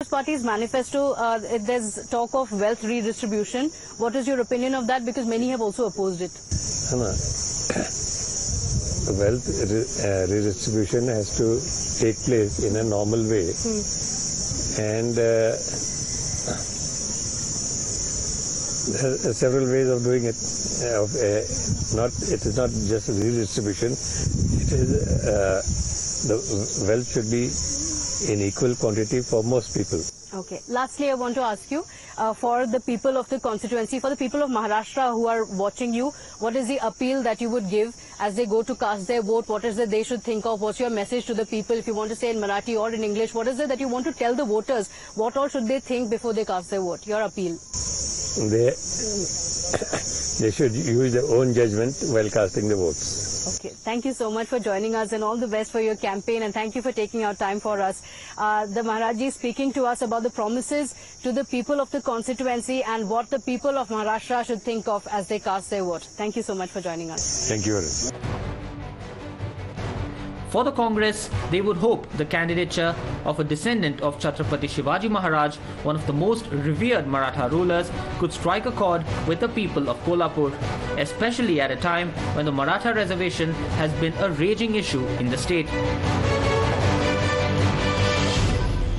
Party's manifesto, there's talk of wealth redistribution. What is your opinion of that? Because many have also opposed it. Wealth redistribution has to take place in a normal way, and there are several ways of doing it. It is not just redistribution. It is the wealth should be in equal quantity for most people. Okay. Lastly, I want to ask you, for the people of the constituency, for the people of Maharashtra who are watching you, what is the appeal that you would give as they go to cast their vote? What is it they should think of? What's your message to the people? If you want to say in Marathi or in English, what is it that you want to tell the voters? What all should they think before they cast their vote? Your appeal. They should use their own judgment while casting the votes. Okay. Thank you so much for joining us, and all the best for your campaign, and thank you for taking out time for us. The Maharaj ji speaking to us about the promises to the people of the constituency and what the people of Maharashtra should think of as they cast their vote. Thank you so much for joining us. Thank you. For the Congress, they would hope the candidature of a descendant of Chhatrapati Shivaji Maharaj, one of the most revered Maratha rulers, could strike a chord with the people of Kolhapur, especially at a time when the Maratha reservation has been a raging issue in the state.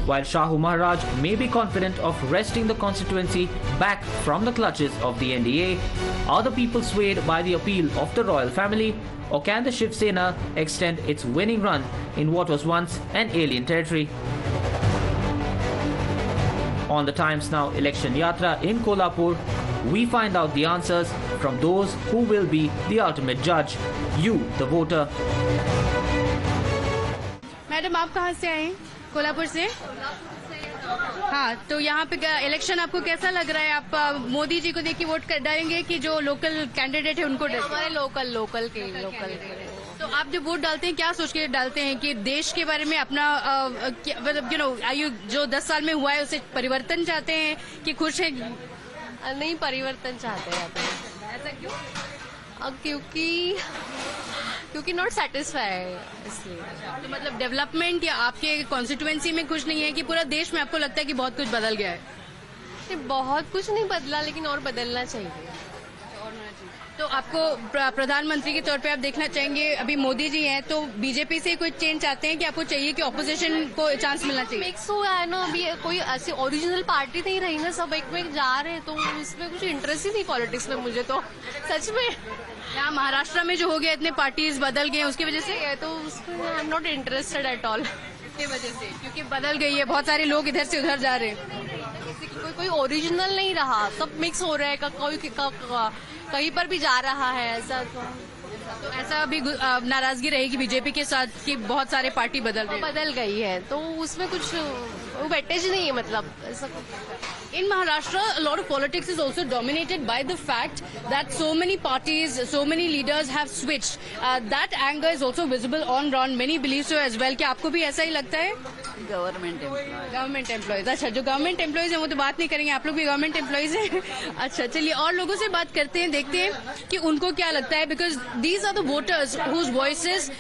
While Shahu Maharaj may be confident of wresting the constituency back from the clutches of the NDA, are the people swayed by the appeal of the royal family, or can the Shiv Sena extend its winning run in what was once an alien territory? On the Times Now Election Yatra in Kolhapur, we find out the answers from those who will be the ultimate judge, you, the voter. Madam, आप कहाँ से आए? कोल्हापुर से? हाँ, तो यहाँ पे election आपको कैसा लग रहा है? आप मोदी जी को देख के वोट कर डालेंगे कि जो लोकल कैंडिडेट है उनको? हमारे लोकल के। तो आप जब वोट डालते हैं, क्या सोच के डालते हैं कि देश के बारे में अपना मतलब आयु जो 10 साल में हुआ है उसे परिवर्तन चाहते हैं कि खुश हैं? नहीं, परिवर्तन चाहते हैं। ऐसा क्यों? क्योंकि नॉट सेटिस्फाई, इसलिए। तो मतलब डेवलपमेंट या आपके कॉन्स्टिट्यूएंसी में कुछ नहीं है कि पूरा देश में आपको लगता है कि बहुत कुछ बदल गया है? बहुत कुछ नहीं बदला, लेकिन और बदलना चाहिए। तो आपको प्रधानमंत्री के तौर पे आप देखना चाहेंगे, अभी मोदी जी हैं, तो बीजेपी से कोई चेंज चाहते हैं कि आपको चाहिए कि ऑपोजिशन को चांस मिलना चाहिए? मिक्स हुआ है ना, अभी कोई ऐसी ओरिजिनल पार्टी नहीं रही ना, सब एक में जा रहे हैं, तो इसमें कुछ इंटरेस्ट ही नहीं पॉलिटिक्स में मुझे तो, सच में। यहाँ महाराष्ट्र में जो हो गया, इतने पार्टीज बदल गए, उसकी वजह से? तो उसमें I am not interested at all. की वजह से, क्योंकि बदल गई है, बहुत सारे लोग इधर से उधर जा रहे हैं। कोई ओरिजिनल नहीं रहा, सब मिक्स हो रहा है, कोई कहीं पर भी जा रहा है, ऐसा। तो ऐसा भी नाराजगी रहेगी बीजेपी के साथ कि बहुत सारे पार्टी बदल गई है, तो उसमें कुछ वेटेज नहीं है, मतलब ऐसा। In Maharashtra, a lot of politics is also dominated by the fact that so many parties, so many leaders have switched. That anger is also visible on ground. Many believe so as well. क्या आपको भी ऐसा ही लगता है? Government employees. अच्छा, जो government employees हैं वो तो बात नहीं करेंगे, आप लोग भी गवर्नमेंट एम्प्लॉयज हैं? अच्छा, चलिए और लोगों से बात करते हैं, देखते हैं कि उनको क्या लगता है, because these are the voters whose voices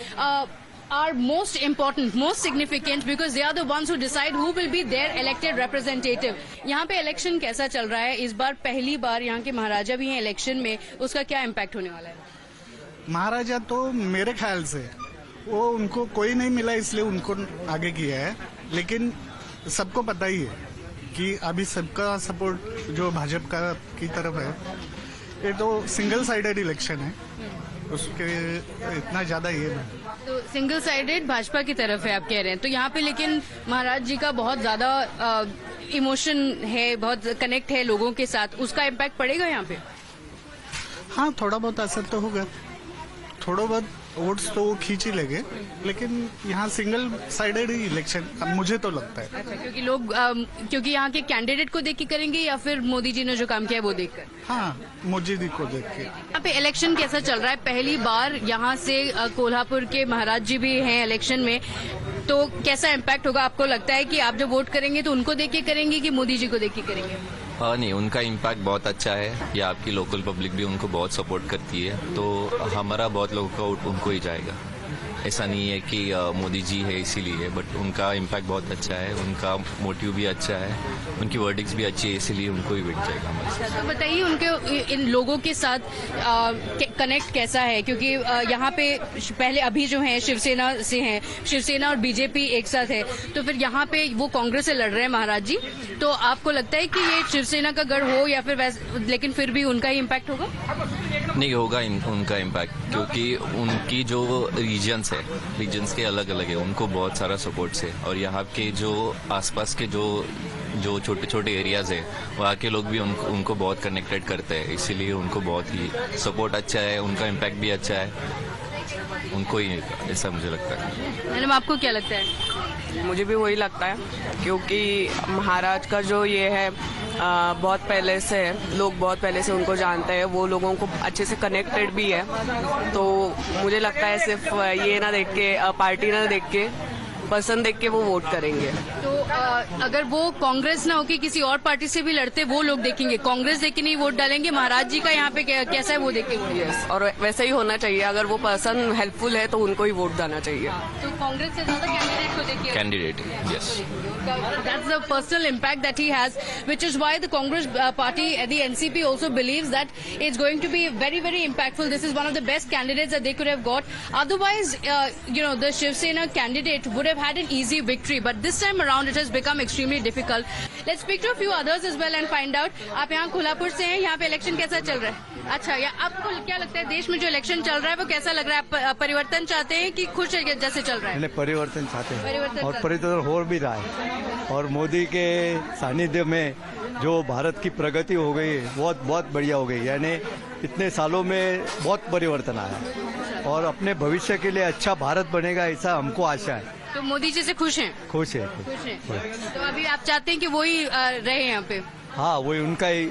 are most important, most significant, because they are the ones who decide who will be their elected representative. यहाँ पे इलेक्शन कैसा चल रहा है? इस बार पहली बार यहाँ के महाराजा भी हैं इलेक्शन में, उसका क्या इम्पैक्ट होने वाला है? महाराजा तो मेरे ख्याल से वो उनको कोई नहीं मिला, इसलिए उनको आगे किया है, लेकिन सबको पता ही है कि अभी सबका सपोर्ट जो भाजपा की तरफ है। ये तो सिंगल साइडेड इलेक्शन है, उसके इतना ज्यादा ये नहीं। तो सिंगल साइडेड भाजपा की तरफ है आप कह रहे हैं, तो यहाँ पे लेकिन महाराज जी का बहुत ज्यादा इमोशन है, बहुत कनेक्ट है लोगों के साथ, उसका इम्पैक्ट पड़ेगा यहाँ पे? हाँ, थोड़ा बहुत असर तो होगा, थोड़ा बहुत वोट्स तो वो खींच ही लेंगे, लेकिन यहाँ सिंगल साइडेड ही इलेक्शन मुझे तो लगता है। अच्छा, क्योंकि लोग क्योंकि यहाँ के कैंडिडेट को देख के करेंगे या फिर मोदी जी ने जो काम किया है वो देखकर? हाँ, मोदी जी को देख के। यहाँ पे इलेक्शन कैसा चल रहा है? पहली बार यहाँ से कोल्हापुर के महाराज जी भी हैं इलेक्शन में, तो कैसा इम्पैक्ट होगा? आपको लगता है कि आप जब वोट करेंगे तो उनको देख के करेंगे कि मोदी जी को देख के करेंगे? नहीं, उनका इम्पैक्ट बहुत अच्छा है, या आपकी लोकल पब्लिक भी उनको बहुत सपोर्ट करती है, तो हमारा बहुत लोगों का वोट उनको ही जाएगा। ऐसा नहीं है कि मोदी जी है इसीलिए, बट उनका इम्पैक्ट बहुत अच्छा है, उनका मोटिव भी अच्छा है, उनकी वर्डिक्स भी अच्छी है, इसीलिए उनको ही बिक जाएगा। तो बताइए उनके इन लोगों के साथ कनेक्ट कैसा है, क्योंकि यहाँ पे पहले अभी जो है शिवसेना से हैं, शिवसेना और बीजेपी एक साथ है, तो फिर यहाँ पे वो कांग्रेस से लड़ रहे हैं महाराज जी, तो आपको लगता है कि ये शिवसेना का गढ़ हो या फिर लेकिन फिर भी उनका ही इम्पैक्ट होगा? नहीं होगा उनका इम्पैक्ट, क्योंकि उनकी जो रीजन्स के अलग अलग है, उनको बहुत सारा सपोर्ट्स है, और यहाँ के जो आसपास के जो छोटे छोटे एरियाज है वहाँ के लोग भी उनको बहुत कनेक्टेड करते हैं, इसीलिए उनको बहुत ही सपोर्ट अच्छा है, उनका इम्पैक्ट भी अच्छा है, उनको ही ऐसा मुझे लगता है। मैडम आपको क्या लगता है? मुझे भी वही लगता है, क्योंकि महाराज का जो ये है बहुत पहले से है, लोग बहुत पहले से उनको जानते हैं, वो लोगों को अच्छे से कनेक्टेड भी है, तो मुझे लगता है सिर्फ ये ना देख के, पार्टी ना देख के, पसंद देख के वो वोट करेंगे। तो अगर वो कांग्रेस ना होके किसी और पार्टी से भी लड़ते, वो लोग देखेंगे, कांग्रेस देख के नहीं वोट डालेंगे, महाराज जी का यहाँ पे कैसा है वो देख के। यस, और वैसा ही होना चाहिए, अगर वो पर्सन हेल्पफुल है तो उनको ही वोट देना चाहिए। तो कांग्रेस से ज्यादा कैंडिडेट को देखिए। Candidate, yes. That's the personal impact that he has, which is why the Congress party, the NCP, also believes that it's going to be very, very impactful. This is one of the best candidates that they could have got. Otherwise, the Shiv Sena candidate would have had an easy victory, but this time around it has become extremely difficult. Let's speak to a few others as well and find out. आप यहाँ कोल्हापुर से हैं, यहाँ पे election कैसा चल रहा है? अच्छा, या आपको क्या लगता है देश में जो इलेक्शन चल रहा है वो कैसा लग रहा है? आप परिवर्तन चाहते हैं कि खुश है जैसे चल रहा है? परिवर्तन चाहते हैं, परिवर्तन और परिवर्तन हो भी रहा है, और मोदी के सानिध्य में जो भारत की प्रगति हो गई है बहुत बढ़िया हो गई, यानी इतने सालों में बहुत परिवर्तन आया, और अपने भविष्य के लिए अच्छा भारत बनेगा ऐसा हमको आशा है। तो मोदी जी से खुश हैं? खुश है। तो अभी आप चाहते हैं कि वही रहे यहाँ पे? हाँ, वही उनका ही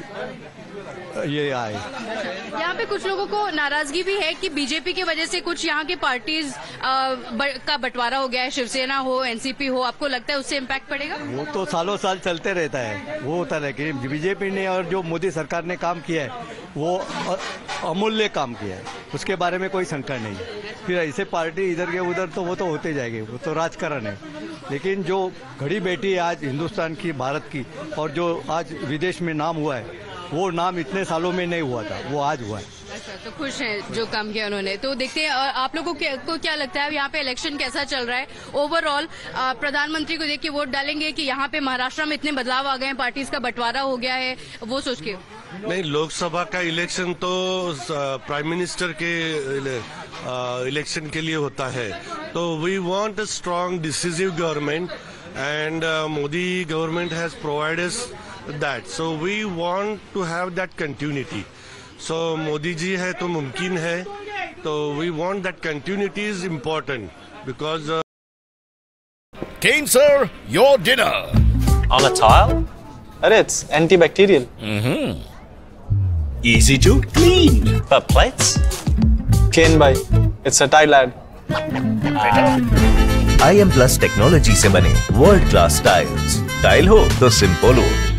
ये आए। यहाँ पे कुछ लोगों को नाराजगी भी है कि बीजेपी की वजह से कुछ यहाँ के पार्टीज का बंटवारा हो गया है, शिवसेना हो, एनसीपी हो, आपको लगता है उससे इम्पैक्ट पड़ेगा? वो तो सालों साल चलते रहता है, वो होता है कि बीजेपी ने और जो मोदी सरकार ने काम किया है वो अमूल्य काम किया है, उसके बारे में कोई शंका नहीं है। फिर ऐसे पार्टी इधर के उधर तो वो तो होते जाएंगे, वो तो राजकारण है, लेकिन जो घड़ी बैठी है आज हिंदुस्तान की, भारत की, और जो आज विदेश में नाम हुआ है वो नाम इतने सालों में नहीं हुआ था, वो आज हुआ है। अच्छा, तो खुश हैं जो काम किया उन्होंने। तो देखते हैं आप लोगों को क्या लगता है यहाँ पे इलेक्शन कैसा चल रहा है ओवरऑल? प्रधानमंत्री को देख के वोट डालेंगे कि यहाँ पे महाराष्ट्र में इतने बदलाव आ गए हैं, पार्टीज का बंटवारा हो गया है, वो सोच के? नहीं, लोकसभा का इलेक्शन तो प्राइम मिनिस्टर के इलेक्शन के लिए होता है, तो we want a strong decisive government, and Modi government has provided that, so we want to have that continuity. So Modi ji है तो मुमकिन है, तो we want that continuity is important because Kane sir, your dinner. On a tile? It's antibacterial. Easy to clean. But plates? Kane bhai, it's a tile ad. IM Plus technology से बने world class tiles, tile हो तो simple हो।